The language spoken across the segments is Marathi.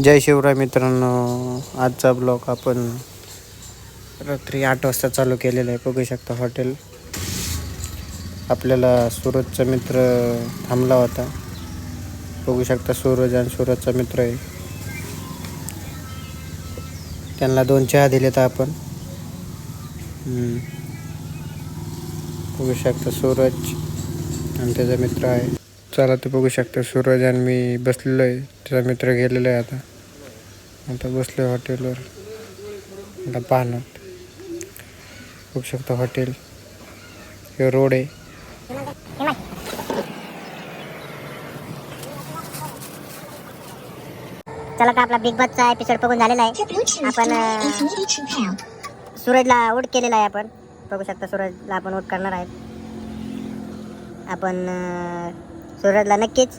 जय शिवराय मित्रांनो, आजचा ब्लॉग आपण रात्री 8 वाजता चालू केलेला आहे. बघू शकता हॉटेल. आपल्याला सूरजचा मित्र थांबला होता. बघू शकता सूरज आणि सूरजचा मित्र आहे. त्यांना 2 चहा दिलेत आपण. बघू शकता सूरज आणि त्याचा मित्र आहे. चला ते बघू शकता सूरज आणि मी बसलेलो आहे. त्याचा मित्र गेलेला आहे. आता बसलो आहे हॉटेलवर. आता पाहणार बघू शकता हॉटेल. हे रोड आहे. चला तर आपला बिग बॉसचा एपिसोड बघून झालेला आहे. आपण सूरजला वोट केलेला आहे. आपण बघू शकता सूरजला आपण वोट करणार आहेत. आपण सूरजला नक्कीच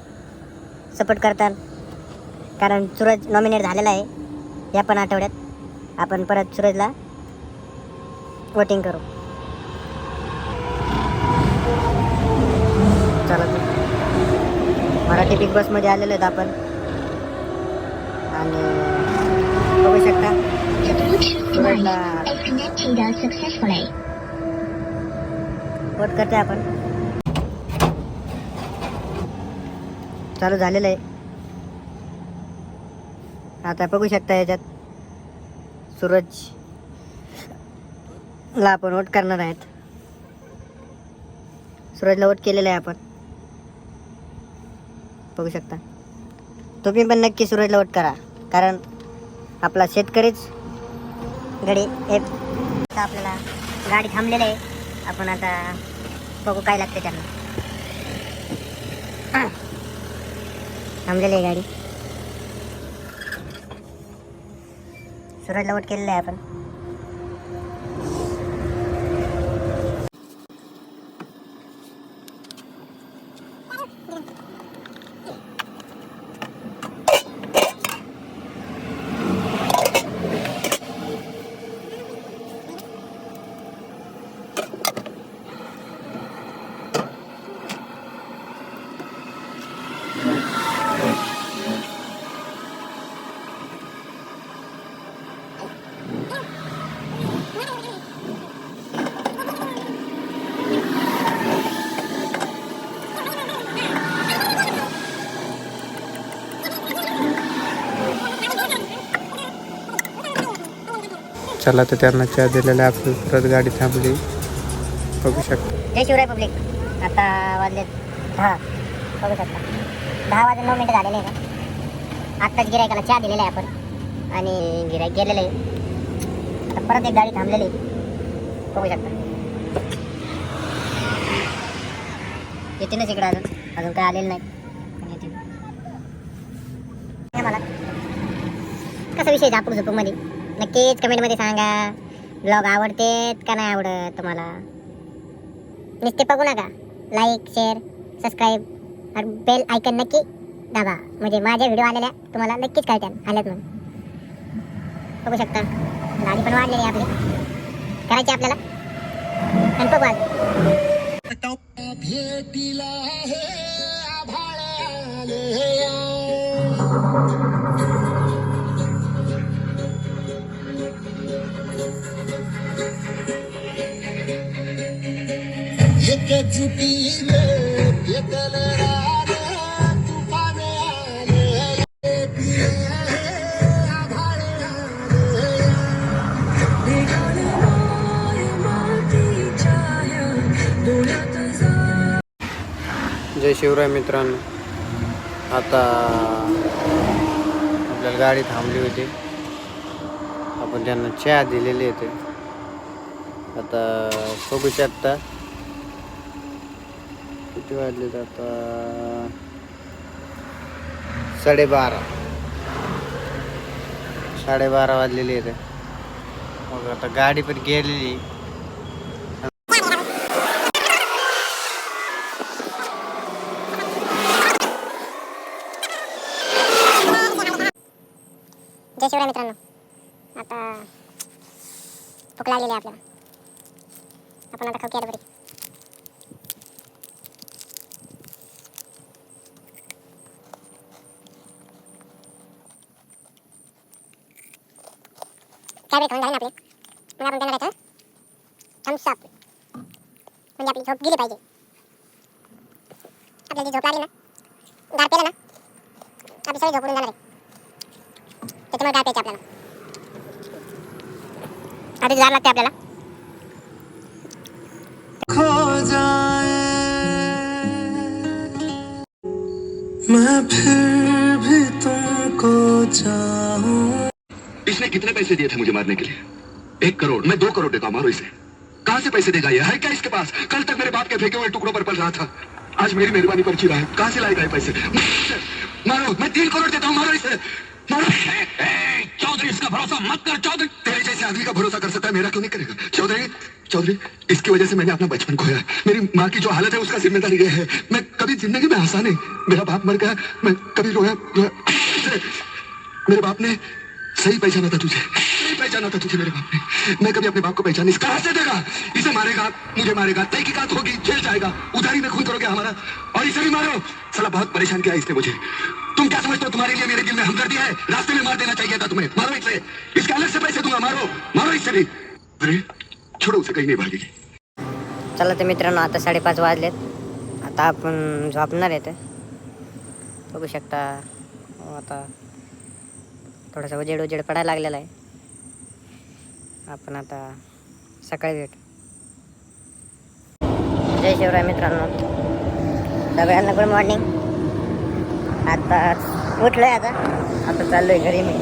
सपोर्ट करतात, कारण सूरज नॉमिनेट झालेला आहे. या पण आठवड्यात आपण परत सूरजला वोटिंग करू. चला तर मराठी बिग बॉसमध्ये आलेलो आहेत आपण. आणि बघू शकता सूरजला वोट करते आपण. चालू झालेलं आहे. आता बघू शकता याच्यात सूरजला आपण वोट करणार आहेत. सूरजला वोट केलेलं आहे आपण. बघू शकता. तुम्ही पण नक्की सूरजला वोट करा, कारण आपला शेतकरीच गडी एक. आपल्याला गाडी थांबलेली आहे. आपण आता बघू काय लागते त्यांना. थांबलेली आहे गाडी. सूरजला वोट केलेलं आहे आपण. चला तर त्यांना चहा दिलेला आहे. आपली परत गाडी थांबली. बघू शकता. जय शिवराय पब्लिक. आता वाजले 10. बघू शकता 10 वाजून 9 मिनिटं झालेले आहे का. आत्ताच गिरायकाला चहा दिलेला आहे आपण आणि गिरायक गेलेलं आहे. आता परत एक गाडी थांबलेली आहे. बघू शकता. येतीलच इकडं. अजून काय आलेलं नाही. येतील. मला कसा विषय झापूक झोपूकमध्ये नक्कीच कमेंटमध्ये सांगा. ब्लॉग आवडतेत का नाही आवडत तुम्हाला. नुसते बघू नका. लाईक, शेअर, सबस्क्राईब आणि बेल आयकन नक्की दाबा, म्हणजे माझ्या व्हिडिओ आलेल्या तुम्हाला नक्कीच कळतात आल्यात म्हणून. बघू शकता गाडी पण वाढलेली आहे आपली. करायची आपल्याला आणि बघू आज. जय शिवराय मित्रांनो. आता आपल्याला गाडी थांबली होती. आपण त्यांना चहा दिलेली होते. आता बघू शकता किती वाजलेत. आता 12:30 वाजलेली आहेत. मग आता गाडी पण गेलेली. जय शिवराय मित्रांनो. आता भूक लागलेली आहे आपल्याला. आपण आता खाऊ की बरी. काय खाऊन झाले ना आपले, मग आपण त्यांना काय थम्सअप, म्हणजे आपली झोप गेली पाहिजे. आपल्याला झोप लागली ना, गार पेलं ना, आपली सगळी झोप उडून जाणार आहे. त्याच्यामुळे गार प्यायची आपल्याला. आधी गार लागते आपल्याला. खो जाए मैं फिर भी तुमको चाहूं. इसने कितने पैसे दिए थे मुझे मारने के लिए? 1 करोड़. मैं 2 करोड़ देता हूँ, मारो इसे. कहाँ से पैसे देगा ये? है क्या इसके पास? कल तक मेरे बाप के फेंके हुए टुकड़ों पर पल रहा था, आज मेरी मेहरबानी पर जी रहा है. कहाँ से लाएगा ये पैसे? मारो. मैं 3 करोड़ देता हूँ, मारो इसे. मारो. चौधरी, इसका भरोसा मत कर चौधरी. तेरे जैसे आदमी का भरोसा कर सकता है, मेरा क्यों नहीं करेगा? चौधरी, इसकी वजह से मैंने अपना बचपन खोया. मेरी माँ की जो हालत है उसका जिम्मेदारी ये है. मैं कभी जिंदगी में हंसा नहीं. मेरा बाप मर गया, मैं कभी रोया. मेरे बाप ने सही पहचाना था तुझे, मेरे बाप ने. मैं कभी अपने बाप को पहचान नहीं. कहां से देगा? इसे मारेगा, मुझे मारेगा, तहकीकात होगी, जेल जाएगा, उधारी में खून करोगे हमारा. और इसे भी मारो. साला बहुत परेशान किया इसने मुझे. तुम क्या समझते हो तुम्हारे लिए मेरे दिल में हमदर्दी है? रास्ते में मार देना चाहिए था तुम्हें. मारो इसे. इसके अलग से पैसे दूंगा. मारो इसे भी. अरे छोड़ो उसे, कहीं नहीं भागेगी. चला तर मित्रांनो, आता 5:30 वाजलेत. आता आपण झोपणार आहे. बघू शकता आता थोडासा उजेड पडायला लागलेला आहे. आपण आता सकाळी भेटू. जय शिवराय मित्रांनो, सगळ्यांना गुड मॉर्निंग. आता उठलोय, आता चाललोय घरी मी.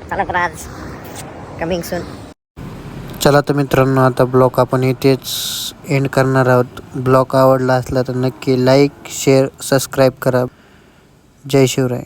चला तर आज कमिंग सून. चला तर मित्रांनो, आता ब्लॉग आपण इथेच एंड करणार आहोत. ब्लॉग आवडला असला तर नक्की लाईक, शेअर, सबस्क्राईब करा. जय शिवराय.